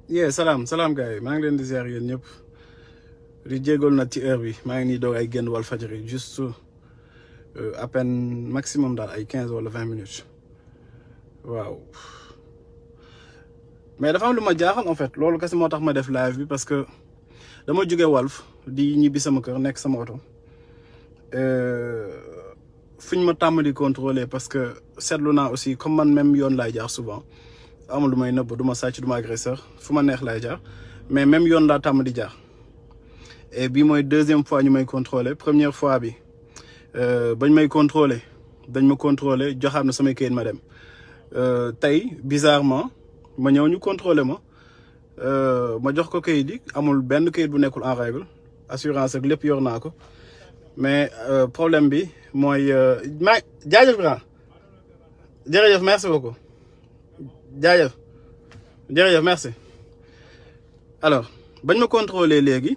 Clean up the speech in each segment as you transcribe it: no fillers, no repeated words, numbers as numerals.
salaam gars yi maa ngi leen di ziar yéen ñëpp di jégalu nag ci heure bi maa ngi nii doog ay génn Walfadjri juste à peine maximum daal ay 15 wala 20 minutes waaw. mais dafa am lu ma jaaxal en fait loolu kese moo tax ma def live bi parce que dama jóge Walf di ñibbi sama kër nekk sama oto fuñ ma tàmm di contrôler parce que seetlu naa aussi comme man même yoon laay jaar souvent. amul lu may nëbb du ma sàcc du ma agresseur fu ma neex laay jaar mais même yoon laa tàmm di jaar et bii mooy deuxième fois ñu may contrôler première fois bi bañ may contrôler dañ ma contrôler joxaat na samay kayit ma dem tey bizarrement ma ñëw ñu contrôler ma jox ko kayit yi amul benn kayit bu nekkul en règle assurance ak lépp yor naa ko mais problème bi mooy ma jaajëf grand jërëjëf merci beaucoup jërëjëf merci alors bañ ma contrôler léegi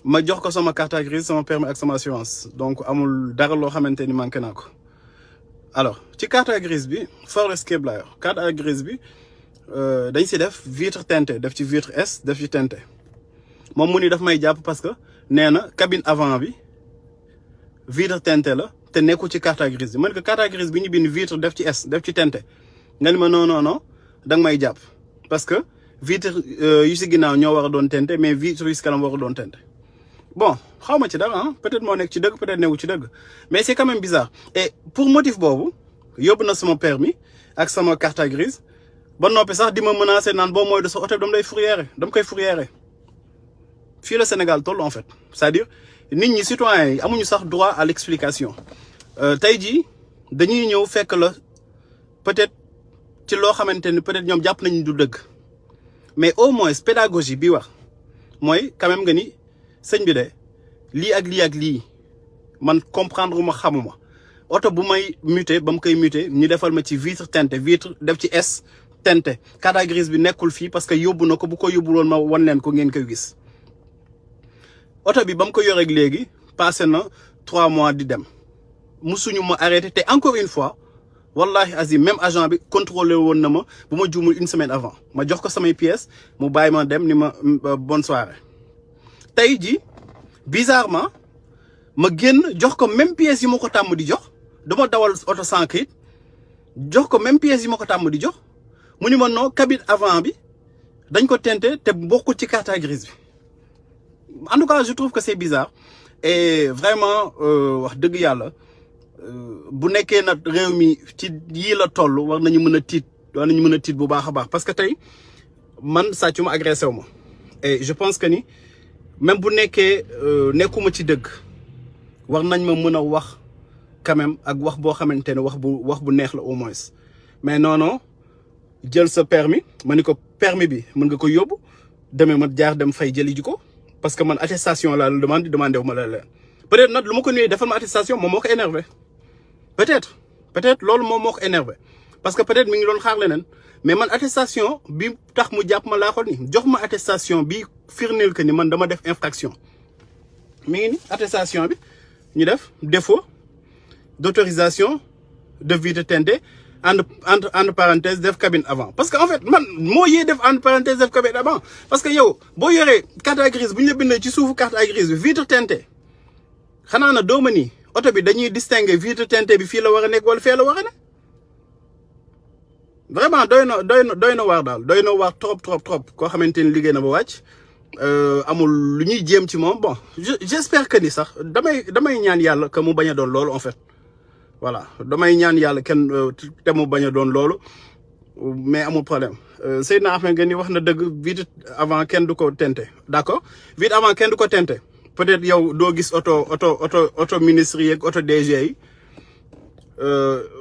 ma jox ko sama carte grise sama permis ak sama assurance donc amul dara loo xamante ni manqué naa ko alors ci carte grise bi Ford Escape laa yor carte grise bi dañ si def vitre teintée def ci vitre S def ci teintée moom mu ni daf may jàpp parce que nee na cabine avant bi vitre teintée la te nekkul ci carte grise bi man que carte grise bi ñu bind vitre def ci S def ci teintée nga ni ma non danga may jàpp parce que vitre yu si ginnaaw ñoo war a doon tente mais vitre yu si kanam war a doon tente bon xaw ma ci dara peut-être moo nekk ci dëgg peut-être newu ci dëgg mais c'est quand même bizarre et pour motif boobu yóbbu na sama permis ak sama carte grise ba noppi sax di ma menacer naan boo mooy de sa oto dama koy fourrière fii la Sénégal toll en fait c'est-à-dire nit ñi citoyens yi amuñu sax droit à l'explication tey jii dañuy ñëw fekk la peut-être ci loo xamante ni peut-être ñoom jàpp nañu du dëgg mais au moins pédagogie bi wax mooy quand même nga ni sëñ bi de lii ak lii man comprendre ma xamuma oto bu may muté ba mu koy muté ñu defal ma ci vitre teintée vitre def ci S teintée carte grise bi nekkul fii parce que yóbbu na ko bu ko yóbbu woon ma wan leen ko ngeen koy gis oto bi ba mu ko yoreeg léegi passé na 3 mois di dem musuñu ma arrêté te encore une fois wallahi azim même agent bi contrôlé woon na ma bu ma juumul une semaine avant ma jox ko samay pièces mu bàyyi ma dem ni ma bonne soirée tey ji bizarrement ma génn jox ko même pièces yi ma ko tàmm di jox dama dawal oto sans kayit jox ko même pièces yi ma ko tàmm di jox mu ni ma non cabine avant bi dañ ko teinté te bokkul ci carte grise bi en tout cas je trouve que c'est bizarre et vraiment wax dëgg yàlla bu nekkee nag réew mi ci yii la toll war nañu mën a tiit bu baax a baax parce que tey man sàccu ma agressé wu ma et je pense que ni même bu nekkee nekkuma ci dëgg war nañ ma mën a wax quand même ak wax boo xamante ne wax bu neex la au moins mais non jël sa permis ma ni ko permis bi mën nga ko yóbbu demee ma jaar dem fay jëli ji ko parce que man attestation laa la demandé wu ma la leen peut-être nag lu ma ko nuyee defal ma attestation moom moo ko énervé peut-être loolu moom moo ko énervé parce que peut-être mi ngi doon xaar leneen mais man attestation bi tax mu jàpp ma laa xool ni jox ma attestation bi firndeel que ni man dama def infraction mi ngi ni attestation bi ñu def défaut d'autorisation de vitre teintée entre parenthèse def cabine avant parce que en fait man moo yee def entre parenthèse def cabine avant parce que yow boo yoree carte grise bu ñu la bindee ci suufu carte grise bi vitre teintée xanaa na dooma nii oto bi dañuy distinguer vitre teintée bi fii la war a nekk wala fee la war a ne vraiment doy na waar daal doy na waar trop koo xamante ni liggéey na ba wàcc amul lu ñuy jéem ci moom bon j'espère que ni sax damay ñaan yàlla que mu bañ a doon loolu en fait voilà damay ñaan yàlla kenn te mu bañ a doon loolu mais amul problème Seydina Ahmed nga ni wax na dëgg vitre avant kenn du ko teinté d'accord vitre avant kenn du ko teinté peut-être yow doo gis auto ministre yi ak auto DG yi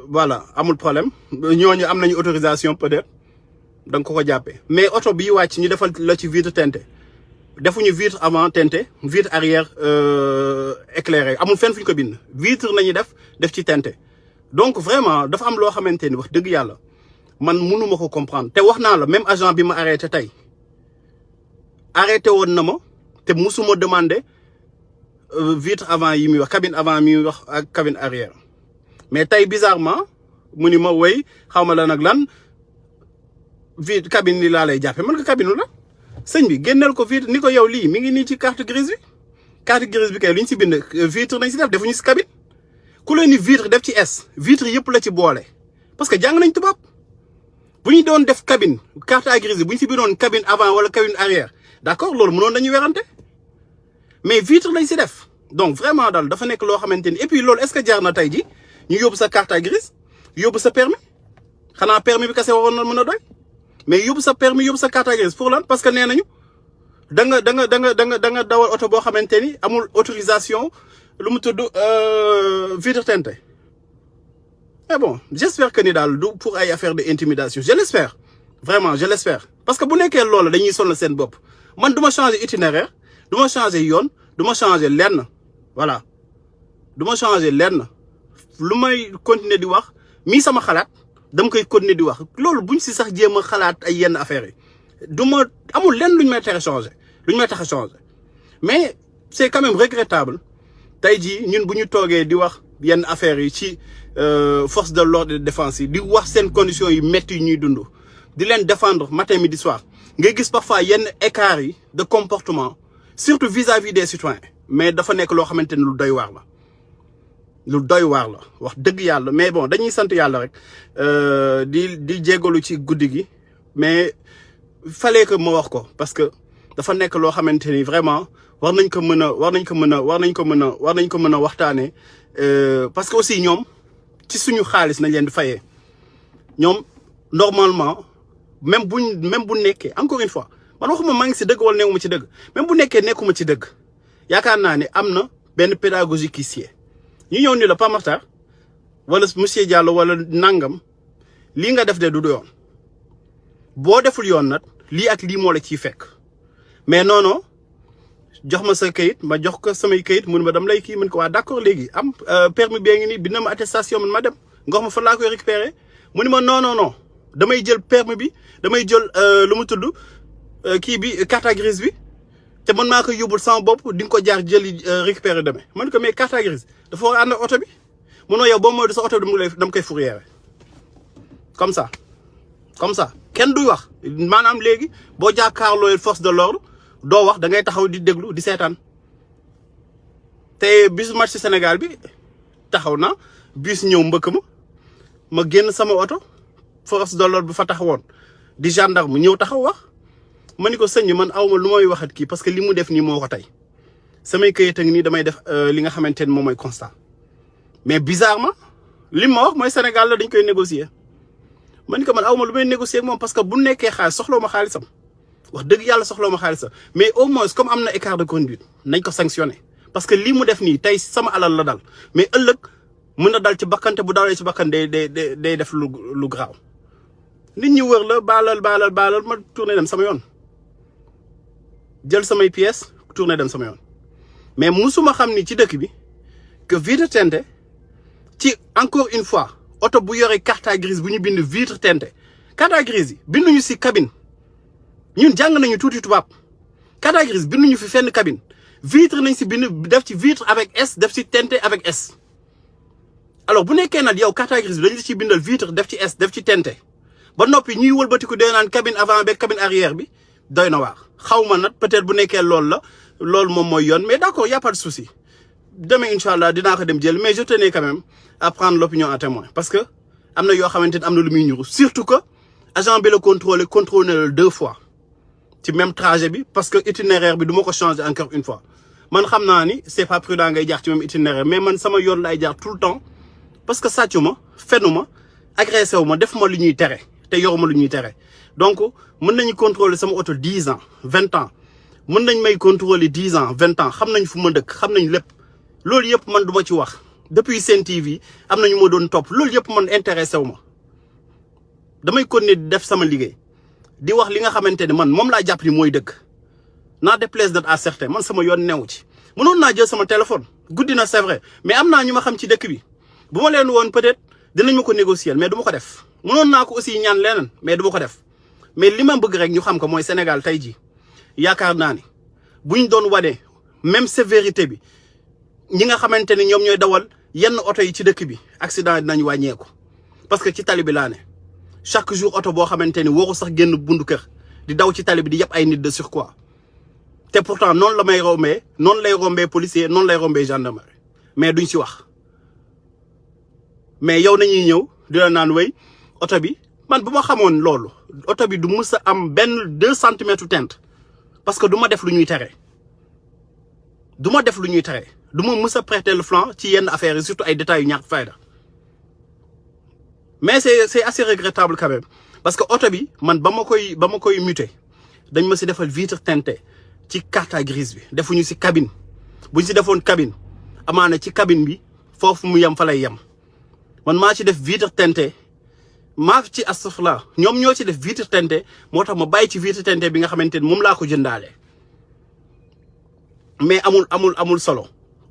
voilà amul problème ñooñu am nañu autorisation peut-être da nga ko jàppee mais auto bii wàcc ñu defal la ci vitre teintée defuñu vitre avant teintée vitre arrière éclairé amul fenn fu ñu ko bind vitre nañu def ci teintée donc vraiment dafa am loo xamante ni wax dëgg yàlla man mënuma ko comprendre te wax naa la même agent bi ma arrêté tey arrêté woon na ma te musuma demander vitre avant yi muy wax cabine avant mi muy wax ak cabine arrière mais tey bizarrement mu ni ma woy xaw ma la nag lan vitre cabine ni laa lay jàppe man ko cabine la sëñ bi génneel ko vitre ni ko yow lii mi ngi nii ci carte grise bi kay lu ñu si bind vitre nañ si def defuñu si cabine ku leen ni vitre def ci S vitre yëpp la ci boole parce que jàng nañ tubaab bu ñu doon def cabine carte grise bu ñu si bindoon cabine avant wala cabine arrière d'accord loolu mënoon nañu werante mais vitre lañ si def donc vraiment daal dafa nekk loo xamante ni et puis loolu est-ce que jar na tey ji ñu yóbbu sa carte grise yóbbu sa permis xanaa permis bi kese waroon na mën a doy mais yóbbu sa permis yóbbu sa carte grise pour lan parce que nee nañu da nga dawal oto boo xamante ni amul autorisation lu mu tudd vitre teintée. Mais bon j'espère que ni daal du pour ay affaire de intimidation je l'espère vraiment je l'espère parce que bu nekkee loolu dañuy sonal seen bopp man du ma changer itinéraire du ma changer yoon du ma changer lenn voilà du ma changer lenn lu may continuer di wax mii sama xalaat dama koy continuer di wax loolu buñ si sax jéem a xalaat ay yenn affaires yi du ma amul lenn luñ may tere changer luñ may tax a changer mais c'est quand même regrettable tey jii ñun bu ñu toogee di wax yenn affaires yi ci force de l'ordre et de défense yi di wax seen conditions yi métti yi ñuy dund di leen défendre matin midi soir ngay gis parfois yenn écarts yi de comportement surtout vis-à-vis des citoyens mais dafa nekk loo xamante ni lu doy waar la lu doy waar la wax dëgg yàlla mais bon dañuy sant yàlla rek di jégalu ci guddi gi mais fallait que ma wax ko parce que dafa nekk loo xamante ni vraiment war nañ ko mën a waxtaanee parce que aussi ñoom ci suñu xaalis nañ leen di fayee ñoom normalement même bu nekkee encore une fois man waxuma maa ngi si dëgg wala nekkuma ci dëgg même bu nekkee nekkuma ci dëgg yaakaar naa ne am na benn pédagogie qui sied ñu ñëw ni la Pape Makhtar wala monsieur Diallo wala nangam lii nga def de du yoon boo deful yoon nag lii ak lii moo la ciy fekk mais non jox ma sa kayit ma jox ko samay kayit mun ma dam lay kii mun ko waa d'accord léegi am permis bee ngi nii bind na ma attestation man ma dem nga wax ma fan laa koy récupérer mu ni ma non damay jël permis bi damay jël lu mu tudd kii bi carte grise bi te man maa koy yóbbul sama bopp di nga ko jaar jëli récupérer demee man ko mais carte grise dafa war a ànd ak oto bi munoo yow boo mooy du sa oto bi dama koy fourrière comme ça kenn duy wax maanaam léegi boo jàkkaarloo force de l'ordre doo wax da ngay taxaw di déglu di seetaan te bisu match ci Sénégal bi taxaw na bis ñëw mbëkk ma génn sama oto force de l'ordre bu fa taxawoon di gendarme ñëw taxaw wax ma ni ko sëñ bi man awma lu may waxat kii parce que li mu def nii moo ko tey samay këyit ak nii damay def li nga xamante ne moom mooy constat mais bizarrement li ma wax mooy Sénégal la dañ koy négocier ma ni ko man awma lu may négocier ak moom parce que bu nekkee xaalis soxloo ma xaalisam wax dëgg yàlla soxloo ma xaalisam mais au moins comme am na écart de conduite nañ ko sanctionner parce que lii mu def nii tey sama alal la dal mais ëllëg mën na dal ci bakkante bu dalee ci bakkan day def lu graaw nit ñi wër la baalal ma tourné dem sama yoon jël samay pièces tourné dem sama yoon mais musuma xam ni ci dëkk bi que vitre teintée ci encore une fois oto bu yore carte grise bu ñu bind vitre teintée carte grise yi binduñu si cabine ñun jàng nañu tuuti tubaab carte grise binduñu fi fenn cabine vitre nañ si bind def ci vitre avec S def ci teintée avec S alors bu nekkee nag yow carte grise bi dañu ci bindal vitre def ci S def ci teintée ba noppi ñuy wëlbatiku dee naan cabine avant beeg cabine arrière bi doy na waar xaw ma nag peut-être bu nekkee loolu la loolu moom mooy yoon mais d'accord y a pas de souci demain incha allah dinaa ko dem jël mais je tenais quand même à prendre l'opinion à témoin parce que am na yoo xamante ne am na lu muy ñuru surtout que agent bi la contrôlé la 2 fois ci même trajet bi parce que itinéraire bi du ma ko changer encore une fois man xam naa ni c'est pas prudent ngay jaar ci même itinéraire mais man sama yoon laay jaar tout le temps parce que sàccu ma fenu ma agressé wu ma def ma lu ñuy tere te yoruma lu ñuy tere donc mën nañu contrôler sama oto 10 ans 20 ans mën nañ may contrôler 10 ans 20 ans xam nañ fu ma dëkk xam nañ lépp loolu yëpp man du ma ci wax depuis Sen TV am na ñu ma doon topp loolu yëpp man intéressé wu ma damay continuer di def sama liggéey di wax li nga xamante ne man moom laa jàpp ni mooy dëgg naa déplaise dat à certains man sama yoon newu ci mënoon naa jël sama téléphone guddi na c'est vrai mais am naa ñu ma xam ci dëkk bi bu ma leen woon peut-être dinañ ma ko négocier mais du ma ko def mënoon naa ko aussi ñaan leneen mais du ma ko def mais li ma bëgg rek ñu xam ko mooy Sénégal tey jii yaakaar naa ni buñ doon wane même sévérité bi ñi nga xamante ne ñoom ñooy dawal yenn oto yi ci dëkk bi accident dinañ wàññeeku parce que ci tali bi laa ne chaque jour oto boo xamante ni waru sax génn bundu kër di daw ci tali bi di yëpp ay nit de surcroît te pourtant noonu la may rombee noonu lay rombee policier noonu lay rombee gendarmerie mais duñ ci wax mais yow nañuy ñëw di la naan way oto bi man bu ma xamoon loolu oto bi du mus a am benn 2 centimètres teinte parce que du ma def lu ñuy tere du ma def lu ñuy tere du ma mus a prêter le flanc ci yenn affaires yi surtout ay détails yu ñàkk fayda mais c'est assez regrettable quand même parce que oto bi man ba ma koy muté dañ ma si defal vitre teintée ci carte grise bi defuñu si cabine buñ si defoon cabine amaana ci cabine bi foofu mu yem fa lay yem man maa ci def vitre teintée maa ci astafurlah ñoom ñoo ci def vitre teintée moo tax ma bàyyi ci vitre teintée bi nga xamante ni moom laa ko jëndaale mais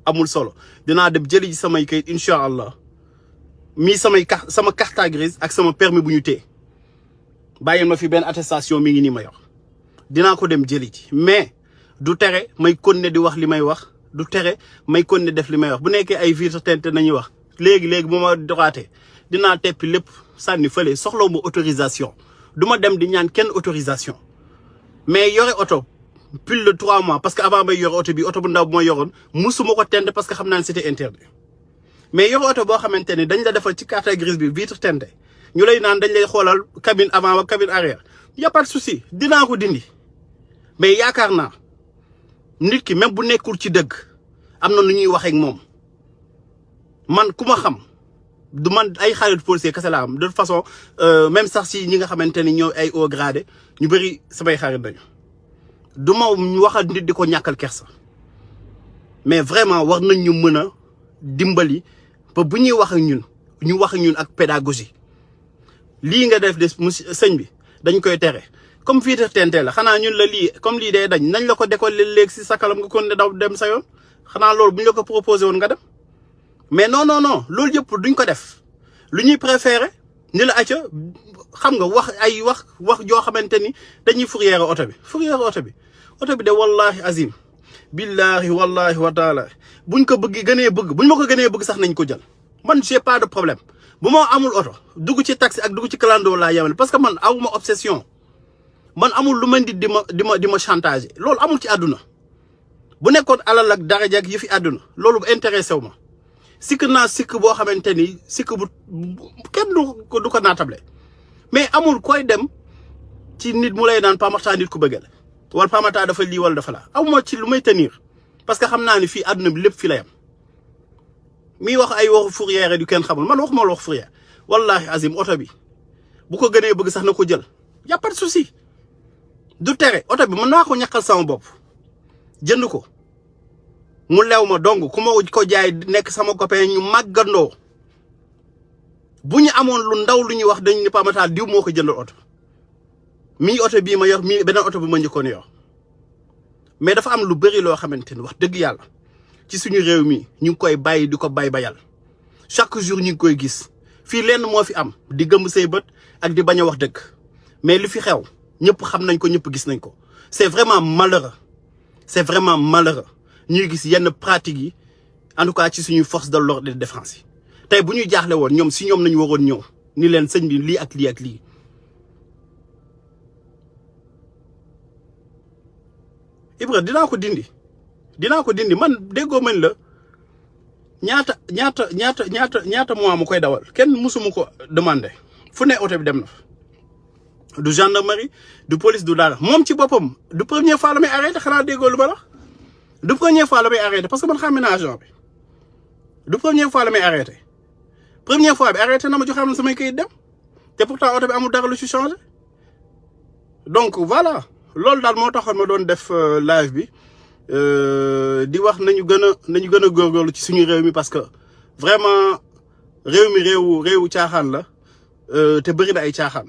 amul solo dinaa dem jëli ji samay kayit incha allah mii sama carte grise ak sama permis bu ñu téye bàyyil ma fi benn attestation mi ngi nii ma yor dinaa ko dem jëli ji mais du tere may continuer di wax li may wax du tere may continuer def li may wax bu nekkee ay vitre teintée nañuy wax léegi bu ma doxaatee dinaa teppi lépp sànni fële soxlawu ma autorisation du ma dem di ñaan kenn autorisation mais yore oto plus de 3 mois parce que avant may yore oto bi oto bu ndaw bu ma yoroon musuma ko teinte parce que xam naa ne c'était interdit mais yore oto boo xamante ni dañ la defal ci carte grise bi vitre teintée ñu lay naan dañ lay xoolal cabine avant ak cabine arrière y a pas de souci dinaa ko dindi mais yaakaar naa nit ki même bu nekkul ci dëgg am na nu ñuy waxee ak moom man ku ma xam du man ay xarit policier kese laa am de toute façon même sax si ñi nga xamante ni ñoo ay haut gradé ñu bëri samay xarit dañu du ma waxal nit di ko ñàkkal kersa mais vraiment war nañ ñu mën a dimbali ba bu ñuy wax ak ñun ñu wax ak ñun ak pédagogie lii nga def de monsieur sëñ bi dañ koy tere comme vitre teintée la xanaa ñun la lii comme lii day dañ nañ la ko décoller léegi si sa kalam nga kon ne daw dem sa yoon xanaa loolu bu ñu la ko proposé woon nga dem mais non loolu yëpp duñ ko def lu ñuy préféré ni la acca xam nga wax joo xamante ni dañuy fourrière oto bi de wallahi azim billahi wallahi wa taala buñ ko buñ ma ko gënee bëgg sax nañ ko jël man j'ai pas de problème bu ma amul oto dugg ci taxi ak dugg ci clando laa yemale parce que man awuma obsession man amul lu mën di ma chantage loolu amul ci àdduna bu nekkoon alal ak daraja ak yëfi àdduna loolu intéressé wu ma sikk naa sikk boo xamante ni sikk bu kenn du ko naatable mais amul koy dem ci nit mu lay naan pamata nit ku bëgg la wala pamata dafa lii wala dafa la amuma ci lu may tenir parce que xam naa ni fii àdduna bi lépp fi la yam miy wax ay waxu fourrière du kenn xamul man waxuma la wax fourrière wallahi azim oto bi bu ko gënee bëgg sax na ko jël y a pas de souci du tere oto bi mën naa ko ñàkkal sama bopp jënd ko mu lew ma dong ku ma ko jaay nekk sama copain ñu màggandoo bu ñu amoon lu ndaw lu ñuy wax dañ ni pamata diw moo ko jëndal oto mii oto bii ma yor mii beneen oto bi ma njëkkoon yor mais dafa am lu bëri loo xamante ni wax dëgg yàlla ci suñu réew mi ñu ngi koy bàyyi di ko bay bayal chaque jour ñu ngi koy gis fii lenn moo fi am di gëmm say bët ak di bañ a wax dëgg mais li fi xew ñëpp xam nañ ko ñëpp gis nañ ko c'est vraiment malheureux ñuy gis yenn pratiques yi en tout cas ci suñuy force de l'ordre et de défense yi tey bu ñuy jaaxle woon ñoom si ñoom nañu waroon ñëw ni leen sëñ bi lii ak lii ak lii Ibra dinaa ko dindi man déggoo mën la ñaata mois mu koy dawal kenn musuma ko demandé fu ne oto bi dem na fa du gendarmerie du police du dara moom ci boppam du première fois la may arrêté xanaa déggoo lu ma la du première fois la may arrêté parce que man xam naa agent bi du première fois la may arrêté première fois bi arrêté na ma joxe am na samay kayit dem te pourtant oto bi amul dara lu ci changé donc voilà loolu daal moo taxoon ma doon def live bi di wax nañu gën a góorgóorlu ci suñu réew mi parce que vraiment réew mi réewu caaxaan la te bëri na ay caaxaan